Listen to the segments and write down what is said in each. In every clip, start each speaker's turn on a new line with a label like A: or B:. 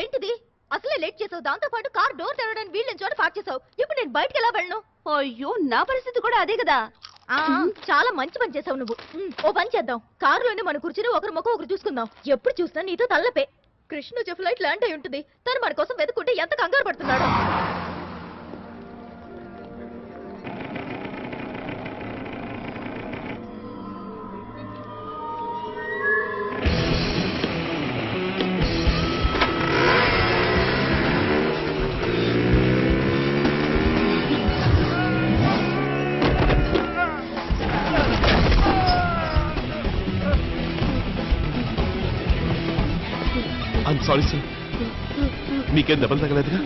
A: ఏంటిది? అసలే లేట్ చేసావు, దాంతో పాటు కార్ డోర్ తెరవడానికి వీళ్ళని చోట పార్క్ చేసావు. ఇప్పుడు నేను బయటకు ఎలా వెళ్ళను?
B: అయ్యో నా పరిస్థితి కూడా అదే కదా.
A: చాలా మంచి పని చేసావు నువ్వు. ఓ పని చేద్దాం, కారులోనే మన కూర్చుని ఒకరి ముఖం ఒకరు చూసుకుందాం. ఎప్పుడు చూసినా నీతో తల్లపే. కృష్ణ ఫ్లైట్ ల్యాండ్ అయి ఉంటుంది. తను మన కోసం వెతుకుంటే ఎంత కంగారు పడుతున్నాడు.
C: సారీ సార్, మీకేం దెబ్బలు తగలేదుగా?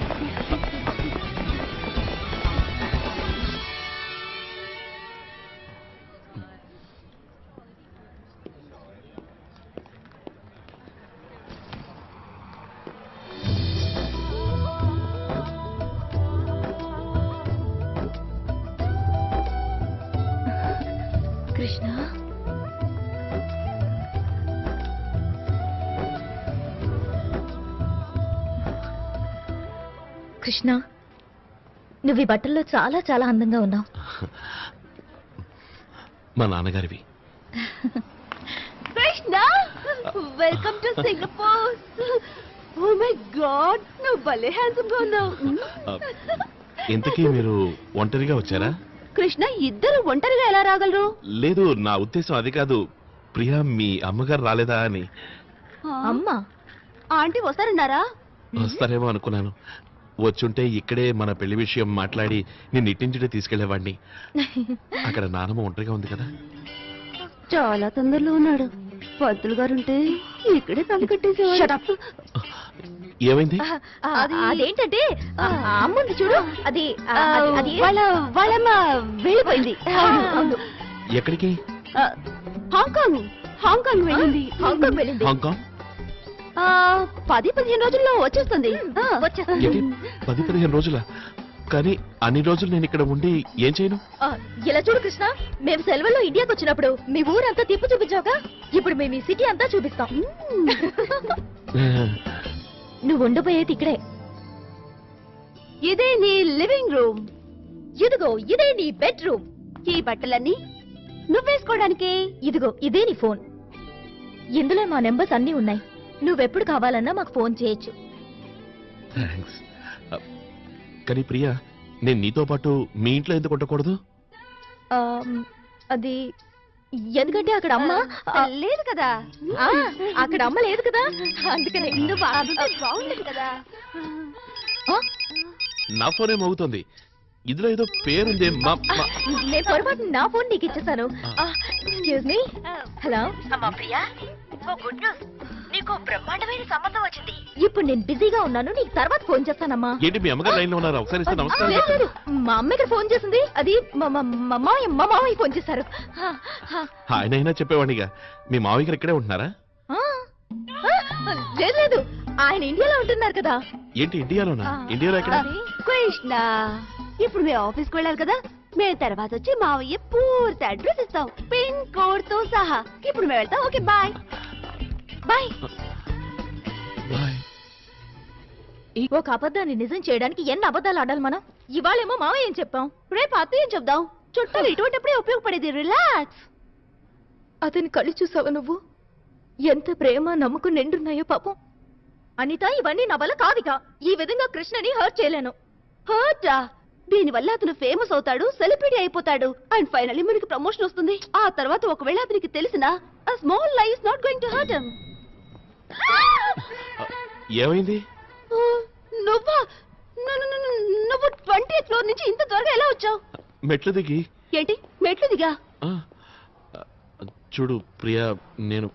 A: కృష్ణ, కృష్ణ, నువ్వు ఈ బట్టల్లో చాలా చాలా అందంగా ఉన్నావు.
C: మా నాన్నగారివి.
B: Krishna, welcome to Singapore. Oh my god, నువ్వు భలే హ్యాండ్సమ్ గా ఉన్నావు.
C: ఇంతకీ మీరు ఒంటరిగా వచ్చారా?
B: కృష్ణ, ఇద్దరు ఒంటరిగా ఎలా రాగలరు?
C: లేదు, నా ఉద్దేశం అది కాదు. ప్రియా, మీ అమ్మగారు రాలేదా అని.
A: అమ్మా,
B: ఆంటీ వస్తారన్నారా?
C: వస్తారేమో అనుకున్నాను. వచ్చుంటే ఇక్కడే మన పెళ్లి విషయం మాట్లాడి నేను ఇట్టించుడే తీసుకెళ్లేవాడిని. అక్కడ నానమ్మ ఒంటరిగా ఉంది కదా.
B: చాలా తొందరలో ఉన్నాడు. పంతులు గారుంటే ఇక్కడే తల కట్టేసేవాడు.
C: ఏమైంది?
A: అదేంటంటే అమ్ముంది చూడు, అది
B: వాళ్ళమ్మ వెళ్ళిపోయింది.
C: ఎక్కడికి?
B: హాంకాంగ్. హాంకాంగ్ వెళ్ళింది.
A: హాంకాంగ్ వెళ్ళింది.
C: హాంకాంగ్
B: 10-15 రోజుల్లో వచ్చేస్తుంది.
C: 10-15 రోజుల? కానీ అన్ని రోజులు నేను ఇక్కడ ఉండి ఏం చేయను?
A: ఇలా చూడు కృష్ణ, మేము సెలవుల్లో ఇండియాకి వచ్చినప్పుడు మీ ఊరంతా తిప్పు చూపించావుగా, ఇప్పుడు మేము ఈ సిటీ అంతా చూపిస్తాం. నువ్వు ఉండిపోయేది ఇక్కడే.
B: ఇదే నీ లివింగ్ రూమ్.
A: ఇదిగో ఇదే నీ బెడ్రూమ్.
B: ఈ బట్టలన్నీ నువ్వేసుకోవడానికి.
A: ఇదిగో ఇదే నీ ఫోన్. ఇందులో మా నెంబర్స్ అన్నీ ఉన్నాయి. నువ్వెప్పుడు కావాలన్నా మాకు ఫోన్ చేయొచ్చు.
C: థాంక్స్. కానీ ప్రియా, నేను నీతో పాటు మీ ఇంట్లో ఎందుకు ఉండకూడదు?
A: అది ఎందుకంటే అక్కడ అమ్మ
B: లేదు కదా.
A: అక్కడ అమ్మ లేదు కదా, అందుకనే.
B: బాగుండదు కదా.
C: నా ఫోనే మోగుతుంది. ఇందులో ఏదో పేరుంది.
A: నేను పొరపాటు నా ఫోన్ నీకు ఇచ్చేసాను. Excuse me. హలో అమ్మా ప్రియా, గుడ్ న్యూస్, నీకు బ్రహ్మాండమైన సంబంధం వచ్చింది. ఇప్పుడు నేను బిజీగా ఉన్నాను, నీకు తర్వాత ఫోన్ చేస్తానమ్మా.
C: ఏంటి మీ అమ్మగారు లైన్ లో ఉన్నారా? ఒకసారి ఇస్తే నమస్కారం.
A: లేదు, మా అమ్మగారు ఫోన్ చేసింది. అది మా మామయ్య ఫోన్ చేశారు.
C: ఆయనైనా చెప్పేవాడిగా. మీ మావయ్య గారు ఇక్కడే ఉంటున్నారా?
A: లేదు లేదు, ఆయన ఇండియాలో ఉంటున్నారు కదా.
C: ఏంటి ఇండియాలోనా? ఇండియాలో ఎక్కడ?
B: కృష్ణ, ఇప్పుడు మేము ఆఫీస్కి వెళ్ళాలి కదా. మేము తర్వాత వచ్చి మావయ్య పూర్తి అడ్రస్ ఇస్తాం, పిన్ కోడ్ తో సహా. ఇప్పుడు మేము వెళ్తాం. Okay, bye bye.
A: ఒక అబద్ధాన్ని నిజం చేయడానికి ఎన్ని అబద్ధాలు ఆడాలి మనం? ఇవాళేమో మావయ్య ఏం చెప్పాం,
B: రేపు అత్తయ్య చెప్దాం. చుట్టాలు ఇటువంటిప్పుడే ఉపయోగపడేది. రిలాక్స్.
A: అతని కళ్ళు చూసావా నువ్వు? ఎంత ప్రేమ నమ్మకం నిండున్నాయో పాపం. అనిత, ఇవన్నీ నా వల్ల కాదిగా. ఈ విధంగా కృష్ణని హర్ట్ చేయలేను.
B: హర్టా? దీనివల్ల అతను ఫేమస్ అవుతాడు, సెలబ్రిటీ అయిపోతాడు, అండ్ ఫైనల్లీ మనకి ప్రమోషన్ వస్తుంది. ఆ తర్వాత ఒకవేళ అతనికి తెలిసినా a small lie is not going to hurt him.
C: ఏమైంది?
B: నువ్వు 20th ఫ్లోర్ నుంచి ఇంత త్వరగా ఎలా వచ్చావు?
C: మెట్లు దిగి.
B: ఏంటి మెట్లు దిగా?
C: చూడు ప్రియా, నేను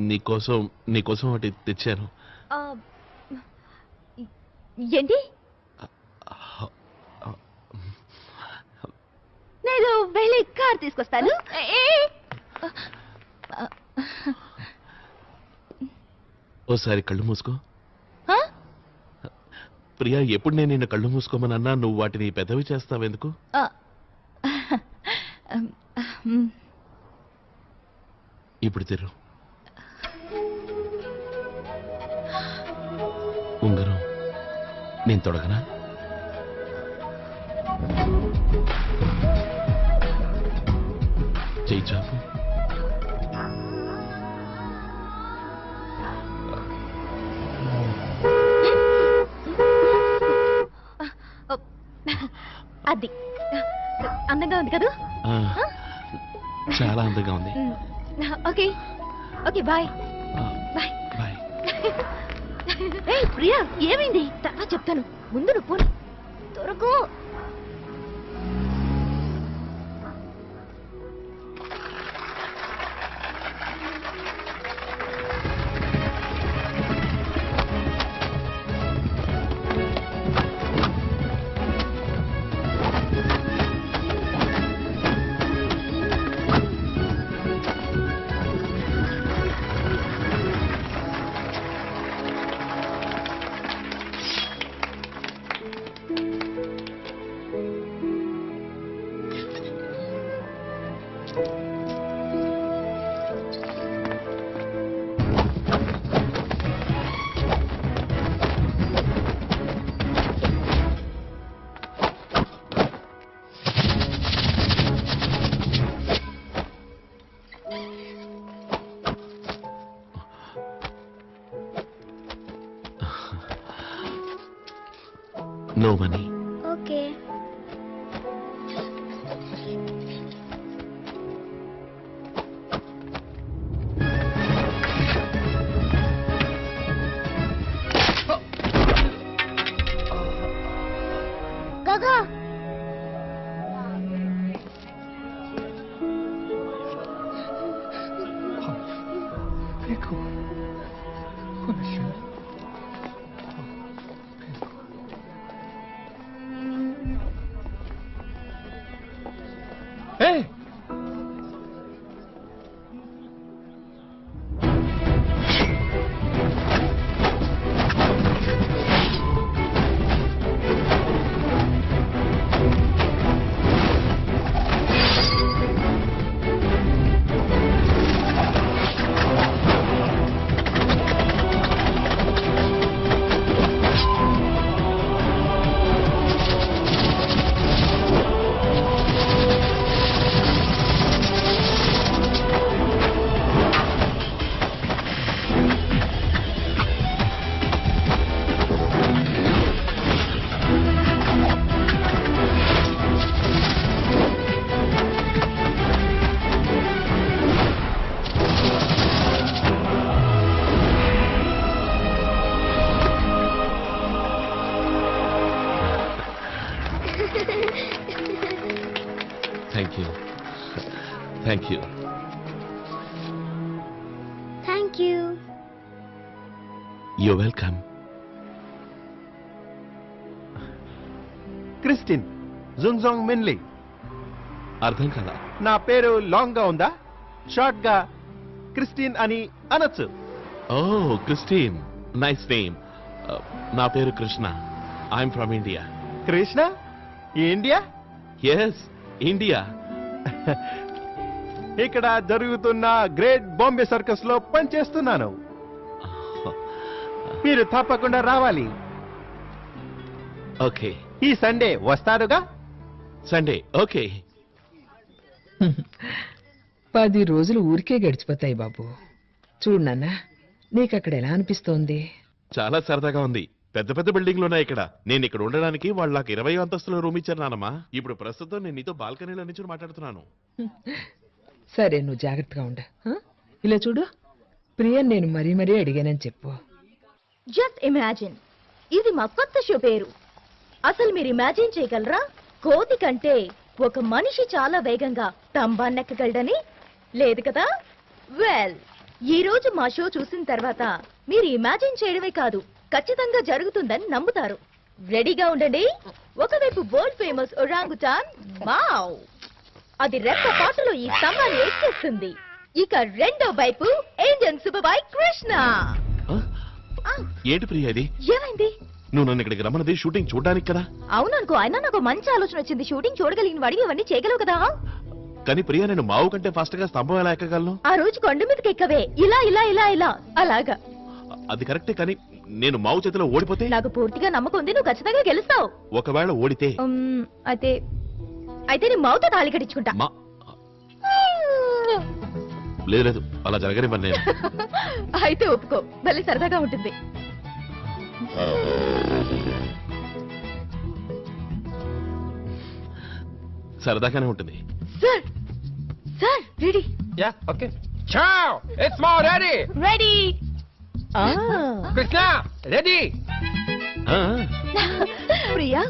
C: నీకోసం ఒకటి తెచ్చాను.
A: ఏంటి?
B: నేను వెళ్ళి కార్ తీసుకొస్తాను.
C: ఓసారి కళ్ళు మూసుకో. ప్రియా, ఎప్పుడు నేను నిన్ను కళ్ళు మూసుకోమనన్నా నువ్వు వాటిని పెద్దవి చేస్తావెందుకు? ఇప్పుడు తెరు. ఉంగరం నేను తొడగనా? చెయ్యి చాపు.
A: అది అందంగా ఉంది కదా?
C: చాలా అందంగా ఉంది.
A: Okay okay bye bye.
C: Bye.
A: Priya ఏమైంది? తర్వాత చెప్తాను, ముందు నువ్వు పోనీ త్వరగా.
C: No money.
A: ఓకే. గగా
D: Hey!
C: Thank you. Thank you.
A: Thank you.
C: You're welcome.
D: Christine జుంగ్జాంగ్ మిన్లీ.
C: అర్థం కదా?
D: నా పేరు లాంగ్ గా ఉందా? షార్ట్ గా క్రిస్టిన్ అని అనొచ్చు.
C: Oh Kristin, nice name. నా పేరు Krishna. I'm from India.
D: Krishna? India?
C: Yes, India.
D: ఇక్కడ జరుగుతున్న గ్రేట్ బాంబే సర్కస్ లో పనిచేస్తున్నాను. మీరు తప్పకుండా రావాలి.
C: ఓకే.
D: ఈ సండే వస్తారుగా?
C: Sunday okay.
E: 10 రోజులు ఊరికే గడిచిపోతాయి బాబు. చూడు నాన్న, నీకక్కడ ఎలా అనిపిస్తోంది?
C: చాలా సరదాగా ఉంది. పెద్ద పెద్ద బిల్డింగ్లు ఉన్నాయి ఇక్కడ. నేను ఇక్కడ ఉండడానికి వాళ్ళు నాకు 20 అంతస్తుల రూమ్ ఇచ్చారు నానమ్మా. ఇప్పుడు ప్రస్తుతం నేను నీతో బాల్కనీలో నుంచి మాట్లాడుతున్నాను.
E: సరే, నువ్వు జాగ్రత్తగా ఉండ. ఇలా చూడు, ప్రియన్ నేను మరీ మరీ అడిగానని చెప్పు.
A: జస్ట్ ఇమాజిన్, ఇది మా కొత్త షో పేరు. అసలు మీరు ఇమాజిన్ చేయగలరా? కోతి కంటే ఒక మనిషి చాలా వేగంగా తంబాన్నెక్కగలడని? లేదు కదా? వెల్, ఈ రోజు మా షో చూసిన తర్వాత మీరు ఇమాజిన్ చేయడమే కాదు, ఖచ్చితంగా జరుగుతుందని నమ్ముతారు. రెడీగా ఉండండి. ఒకవైపు వరల్డ్ ఫేమస్ ఒరాంగుటాన్ మావ్, అది రెప్ప పాటలో ఈ స్తంభాన్ని ఎక్కేస్తుంది. ఇక రెండో వైపు ఇండియన్ సూపర్ బాయ్ కృష్ణ.
C: ఏంటి ప్రియా ఇది?
A: ఏమైంది?
C: నువ్వు నన్ను ఇక్కడికి రమ్మన్నది షూటింగ్ చూడడానికి కదా?
A: అవుననుకో, అయినా నాకు మంచి ఆలోచన వచ్చింది. షూటింగ్ చూడగలిగిన వాడివి ఇవన్నీ చేయగలవు కదా.
C: కానీ ప్రియా, నేను మావు కంటే ఫాస్ట్ గా స్తంభం ఎలా ఎక్కగలను?
A: ఆ రోజు కొండ మీదకి ఎక్కవే, ఇలా ఇలా ఇలా ఇలా అలాగా.
C: అది కరెక్టే, కానీ నేను మావు చేతిలో ఓడిపోతే?
A: నాకు పూర్తిగా నమ్మకం ఉంది, నువ్వు ఖచ్చితంగా గెలుస్తావు.
C: ఒకవేళ ఓడితే?
A: అయితే అయితే నీ మావుతో తాళి కట్టించుకుంటా.
C: లేదు లేదు, అలా జరగనివ్వను నేను.
A: అయితే ఒప్పుకో, భలే సరదాగా ఉంటుంది.
C: సరదాగానే ఉంటుంది.
A: Sir sir ready.
F: Yeah, okay. Ciao! It's more ready!
A: Ready.
F: Krishna, ready!
C: ఆ,
B: ప్రియా,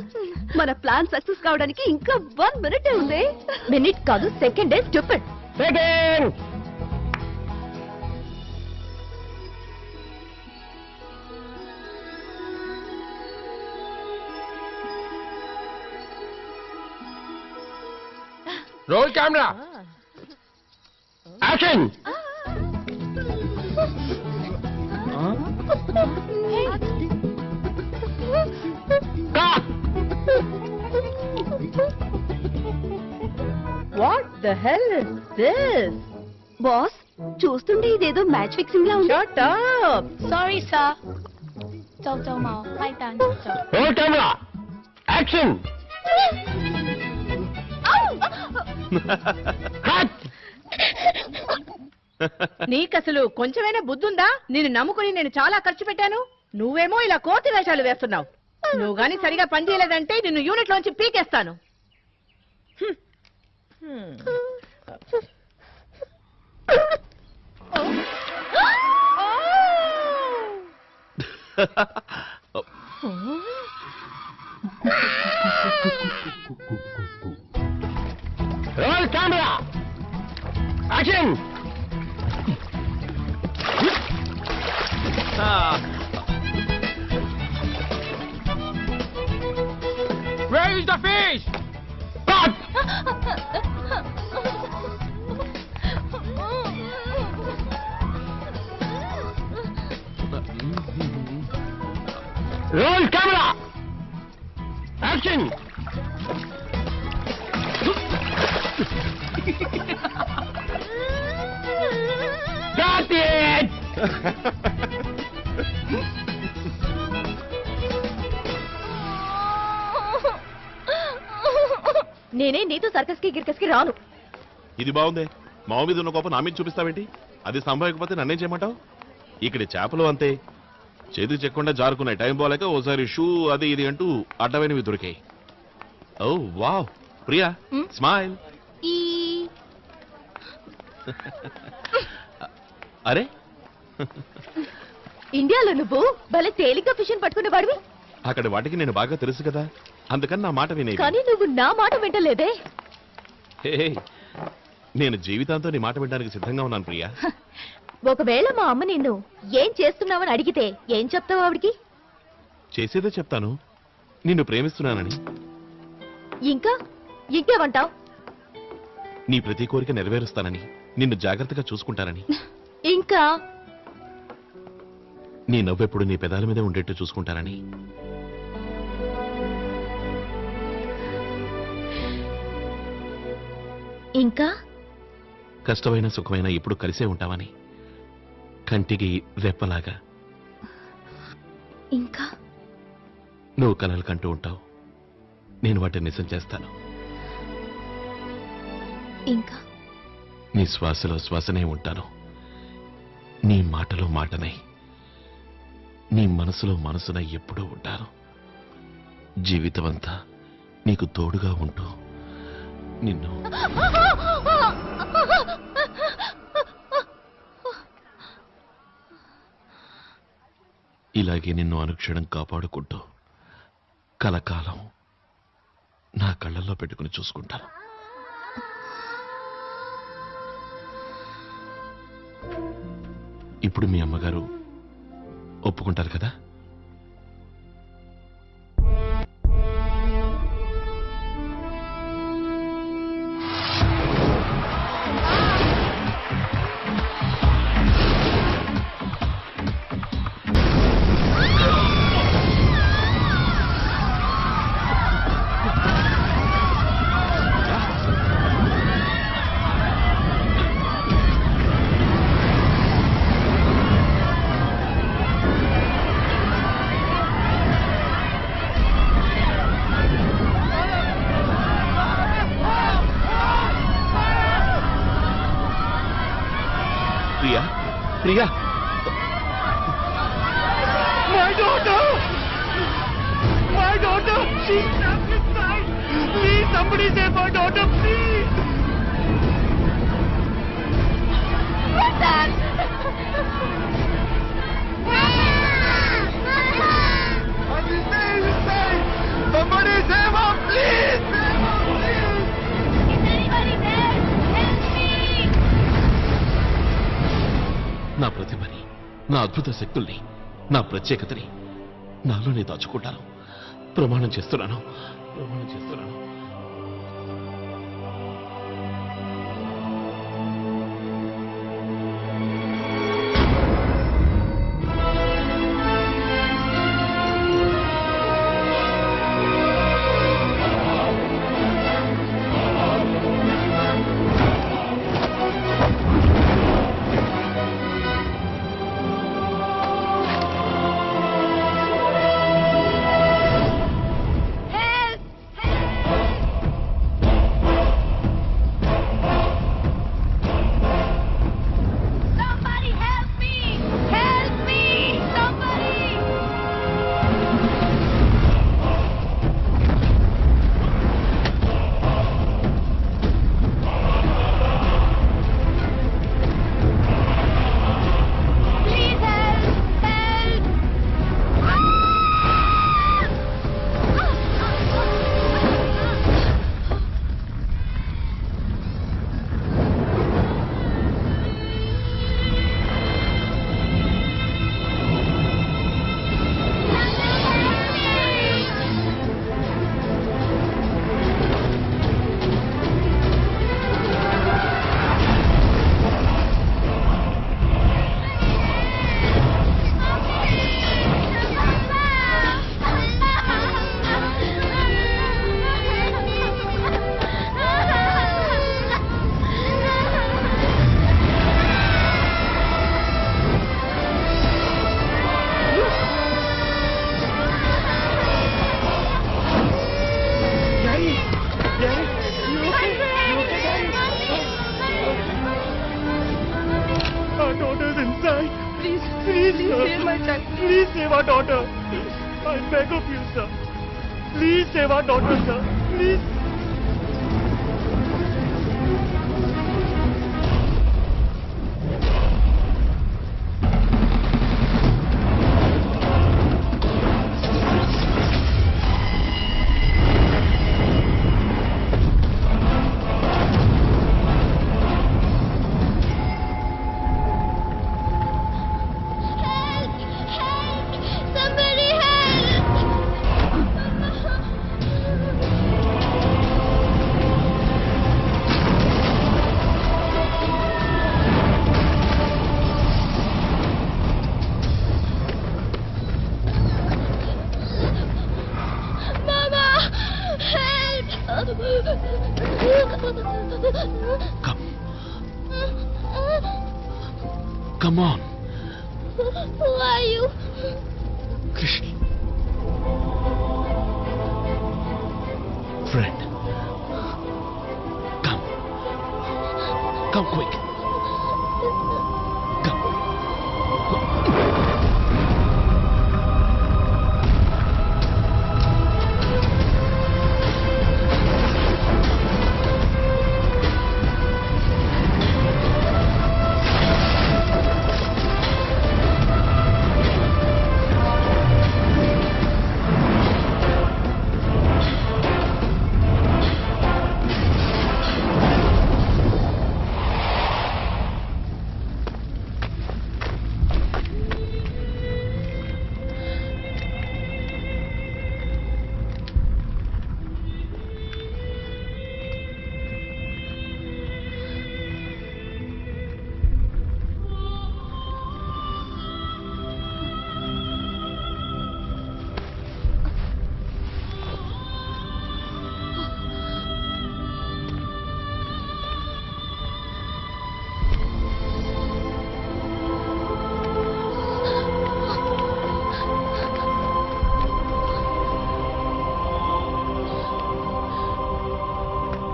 B: మన ప్లాన్ సక్సెస్ కావడానికి ఇంకా 1 minute ఉంది.
A: మినిట్ కాదు, second. Stupid.
F: Begin! Roll camera! Action! Cut!
B: What the hell is this? Boss, చూస్తుంటే ఇదేదో మ్యాచ్ ఫిక్సింగ్ లా ఉంది. Shut up.
A: Sorry sir. 周某快单走。
F: Roll camera! Action! Cut!
G: నీకసలు కొంచెమైనా బుద్ధుందా? నిన్ను నమ్ముకుని నేను చాలా ఖర్చు పెట్టాను, నువ్వేమో ఇలా కోతి వేషాలు వేస్తున్నావు. నువ్వు గాని సరిగా పని చేయలేదంటే నిన్ను యూనిట్ లోంచి పీకేస్తాను.
F: Roll camera! Action! Where is the fish? Cut! Roll camera! Action! Got it!
A: నేనే నీతో సర్కస్ కి గిర్కస్ కి రాను.
C: ఇది బాగుంది. మావు మీద ఉన్న కోపం నా మీద చూపిస్తావేంటి? అది సంభవించకపోతే నన్నేం చేయమంటావు? ఇక్కడ చేపలు అంతే, చేతికి చెక్కకుండా జారుకున్నాయి. టైం పోలేక ఓసారి షూ అది ఇది అంటూ అడ్డమైనవి దొరికాయి. ఓ వావ్, ప్రియా స్మైల్. అరే
A: ఇండియాలో నువ్వు భలే తేలిగ్గా ఫిష్ పట్టుకునే వాడివి.
C: అక్కడ వాటికి నేను బాగా తెలుసు కదా, అందుకని నా మాట వినేది.
A: కానీ నువ్వు నా మాట వింటలేదే.
C: హే, నేను జీవితాంతో నీ మాట వినడానికి సిద్ధంగా ఉన్నాను ప్రియా.
A: ఒకవేళ మా అమ్మ నిన్ను ఏం చేస్తున్నావని అడిగితే ఏం చెప్తావు ఆవిడికి?
C: చేసేదే చెప్తాను, నిన్ను ప్రేమిస్తున్నానని.
A: ఇంకా ఇంకేమంటావు?
C: నీ ప్రతి కోరిక నెరవేరుస్తానని, నిన్ను జాగ్రత్తగా చూసుకుంటానని.
A: ఇంకా
C: నీ నవ్వెప్పుడు నీ పెదాల మీద ఉండేట్టు చూసుకుంటానని.
A: ఇంకా
C: కష్టమైన సుఖమైన ఎప్పుడు కలిసే ఉంటామని, కంటికి రెప్పలాగా.
A: ఇంకా
C: నువ్వు కలలు కంటూ ఉంటావు, నేను వాటిని నిజం చేస్తాను.
A: ఇంకా
C: నీ శ్వాసలో శ్వాసనే ఉంటాను, నీ మాటలో మాటనై, నీ మనసులో మనసునై ఎప్పుడూ ఉంటాను. జీవితమంతా నీకు తోడుగా ఉంటూ నిన్ను. ఇలాగే నిన్ను అనుక్షణం కాపాడుకుంటూ కలకాలం నా కళ్ళల్లో పెట్టుకుని చూసుకుంటాను. ఇప్పుడు మీ అమ్మగారు ఒప్పుకుంటారు కదా?
F: Somebody save my daughter, please! Somebody save her, please! Save her, please! Is anybody there? Help me!
C: నా ప్రతిభని, నా అద్భుత శక్తుల్ని, నా ప్రత్యేకతని నాలోనే దాచుకుంటాను. ప్రమాణం చేస్తున్నాను. Please save our daughter. I beg of you, sir. Please save our daughter, sir. Please. Come on.
A: Who are you?
C: Krishna. Friend. Come. Come quick. Come.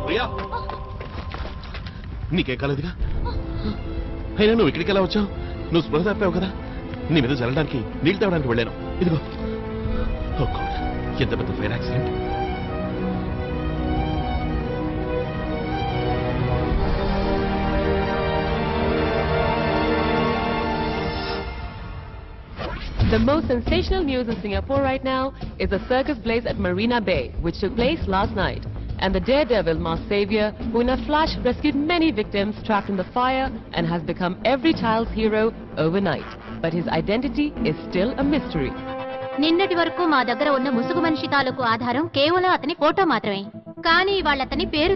C: Priya, నీకే కాలేదుగా? అయినా నువ్వు ఇక్కడికి ఎలా వచ్చావు? నువ్వు స్పృహ తప్పావు కదా. నీ మీద చల్లడానికి నీళ్ళు తేవడానికి వెళ్ళాను. ఇదిగో. ఓ గాడ్, ఎంత పెద్ద fire accident.
H: The most sensational news in Singapore right now is the circus blaze at Marina Bay, which took place last night. And the daredevil masked savior, who in a flash rescued many victims trapped in the fire and has become every child's hero overnight. But his identity is still a mystery.
A: నిన్నటి వరకు మా దగ్గర ఉన్న ముసుగు మనిషి తాలూకు ఆధారం కేవలం అతని ఫోటో మాత్రమే. కానీ వాళ్ళతని పేరు